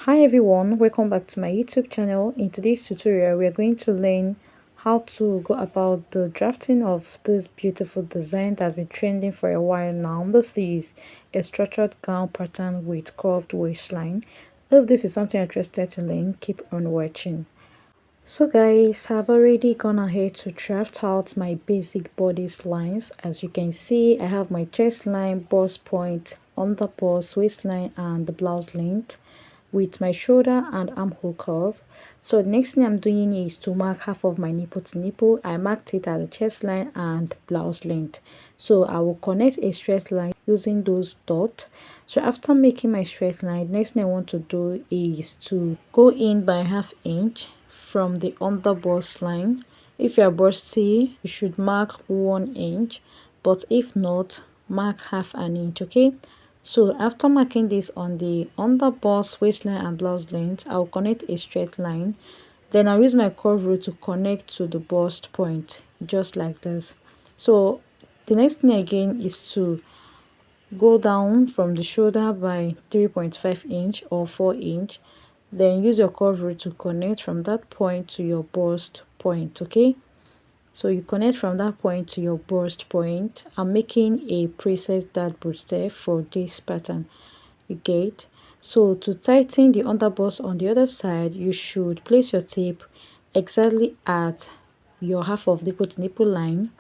Hi everyone, welcome back to my YouTube channel. In today's tutorial, we are going to learn how to go about the drafting of this beautiful design that's been trending for a while now. This is a structured gown pattern with curved waistline. If this is something you're interested to learn, keep on watching. So guys, I've already gone ahead to draft out my basic bodice lines. As you can see, I have my chest line, bust point, under bust, waistline, and the blouse length with my shoulder and armhole curve. So the next thing I'm doing is to mark half of my nipple to nipple. I marked it at the chest line and blouse length. So I will connect a straight line using those dots. So after making my straight line, the next thing I want to do is to go in by ½ inch from the under bust line. If you are busty, you should mark 1 inch, but if not, mark ½ an inch. Okay, so after marking this on the under bust, waistline and blouse length, I'll connect a straight line. Then I'll use my curve rule to connect to the bust point, just like this. So the next thing again is to go down from the shoulder by 3.5 inch or 4 inch. Then use your curve rule to connect from that point to your bust point. Okay, so you connect from that point to your bust point. I'm making a princess dart brooch there for this pattern, you get. So to tighten the underbust on the other side, you should place your tape exactly at your half of nipple to nipple line.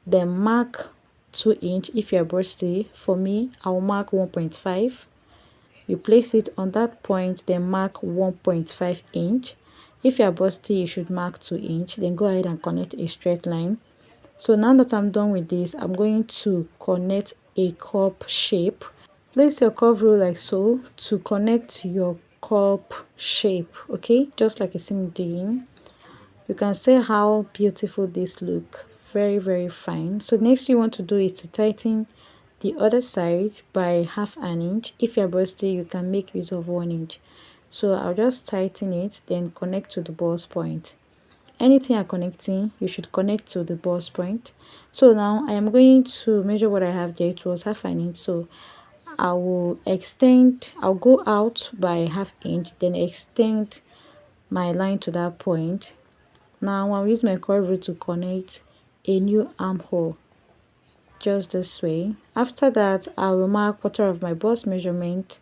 Then mark 2 inch if you're busty. For me, I'll mark 1.5. You place it on that point, then mark 1.5 inch. If you're busty, you should mark 2 inch. Then go ahead and connect a straight line. So now that I'm done with this, I'm going to connect a cup shape. Place your curve rule like so to connect your cup shape. Okay, just like you see me doing. You can see how beautiful this look. Very fine. So next you want to do is to tighten the other side by ½ an inch. If you're busty, you can make use of 1 inch. So I'll just tighten it, then connect to the bust point. Anything you're connecting, you should connect to the bust point. So now I am going to measure what I have there. It was ½ an inch, so I'll go out by ½ inch, then extend my line to that point. Now I'll use my curve rule to connect a new armhole, just this way. After that, I will mark quarter of my bust measurement,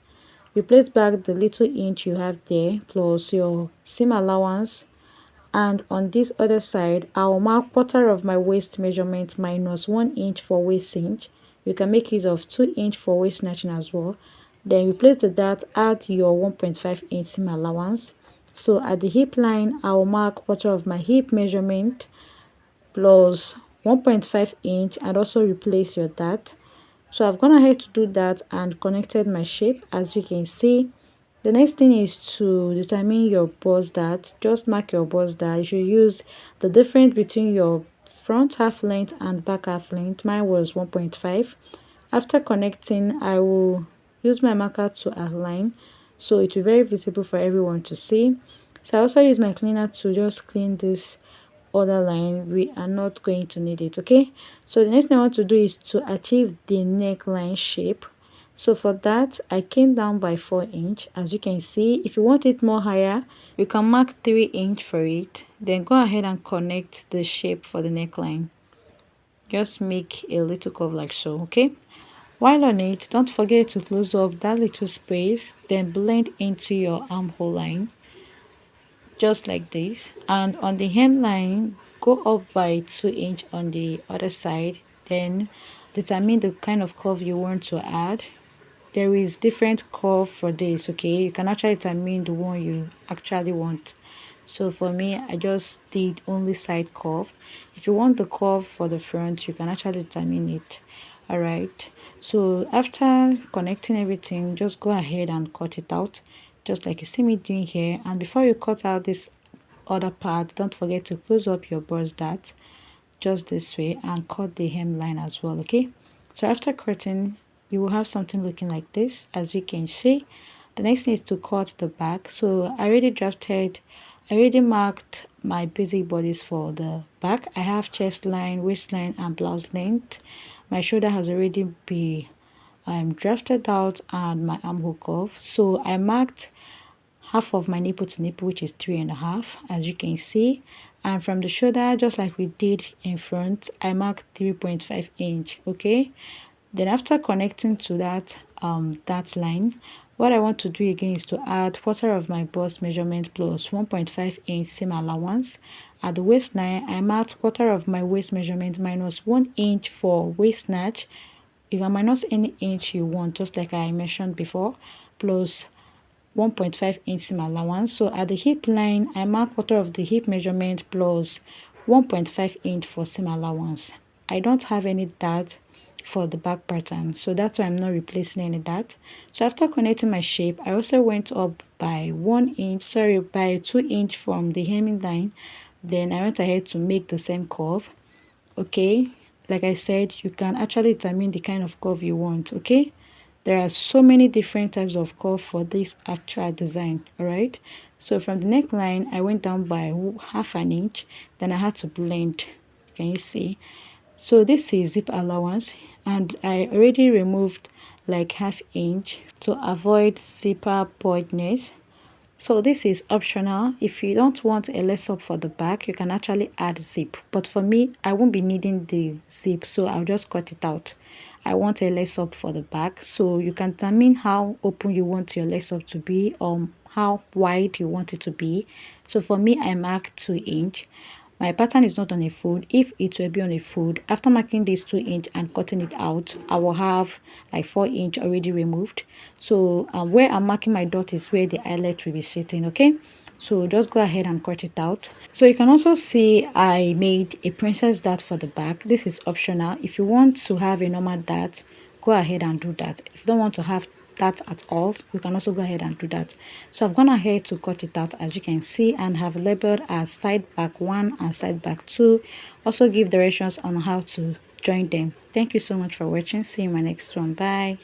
replace back the little inch you have there plus your seam allowance, and on this other side I'll mark quarter of my waist measurement minus 1 inch for waist cinch. You can make use of 2 inch for waist snatching as well. Then replace the dart, add your 1.5 inch seam allowance. So at the hip line, I'll mark quarter of my hip measurement plus 1.5 inch and also replace your dart. So I've gone ahead to do that and connected my shape, as you can see. The next thing is to determine your bust dart. Just mark your bust dart. You should use the difference between your front half length and back half length. Mine was 1.5. After connecting, I will use my marker to outline so it will be very visible for everyone to see. So I also use my cleaner to just clean this other line. We are not going to need it. Okay, so the next thing I want to do is to achieve the neckline shape. So for that, I came down by 4 inch. As you can see, if you want it more higher, you can mark 3 inch for it. Then go ahead and connect the shape for the neckline. Just make a little curve like so. Okay, while on it, don't forget to close up that little space, then blend into your armhole line, just like this. And on the hemline, go up by 2 inch on the other side. Then determine the kind of curve you want to add. There is different curve for this. Okay, you can actually determine the one you actually want. So for me, I just did only side curve. If you want the curve for the front, you can actually determine it. All right, so after connecting everything, just go ahead and cut it out, just like you see me doing here. And before you cut out this other part, don't forget to close up your bust dart just this way and cut the hemline as well. Okay, so after cutting, you will have something looking like this, as you can see. The next thing is to cut the back. So I already marked my basic bodies for the back. I have chest line, waistline, and blouse length. My shoulder has already been drafted out, and my armhole curve. So I marked half of my nipple to nipple, which is 3.5, as you can see. And from the shoulder, just like we did in front, I marked 3.5 inch. Okay, then after connecting to that that line, what I want to do again is to add quarter of my bust measurement plus 1.5 inch seam allowance. At the waistline, I marked quarter of my waist measurement minus 1 inch for waist snatch. You can minus any inch you want, just like I mentioned before, plus 1.5 inch seam allowance. So at the hip line, I mark quarter of the hip measurement plus 1.5 inch for seam allowance. I don't have any dart for the back pattern, so that's why I'm not replacing any dart. So after connecting my shape, I also went up by 2 inch from the hemming line. Then I went ahead to make the same curve. Okay, like I said, you can actually determine the kind of curve you want. Okay, there are so many different types of curve for this actual design. All right, so from the neckline, I went down by half an inch. Then I had to blend. Can you see? So this is zip allowance, and I already removed like half inch to avoid zipper voidness. So this is optional. If you don't want a lace up for the back, you can actually add zip. But for me, I won't be needing the zip, so I'll just cut it out. I want a lace up for the back, so you can determine how open you want your lace up to be or how wide you want it to be. So for me, I mark 2 inch. My pattern is not on a fold. If it will be on a fold, after marking this 2 inch and cutting it out, I will have like 4 inch already removed. So where I'm marking my dot is where the eyelet will be sitting. Okay, so just go ahead and cut it out. So you can also see I made a princess dart for the back. This is optional. If you want to have a normal dart, go ahead and do that. If you don't want to have that at all, you can also go ahead and do that. So I've gone ahead to cut it out, as you can see, and have labeled as side back 1 and side back 2. Also give directions on how to join them. Thank you so much for watching. See you in my next one. Bye.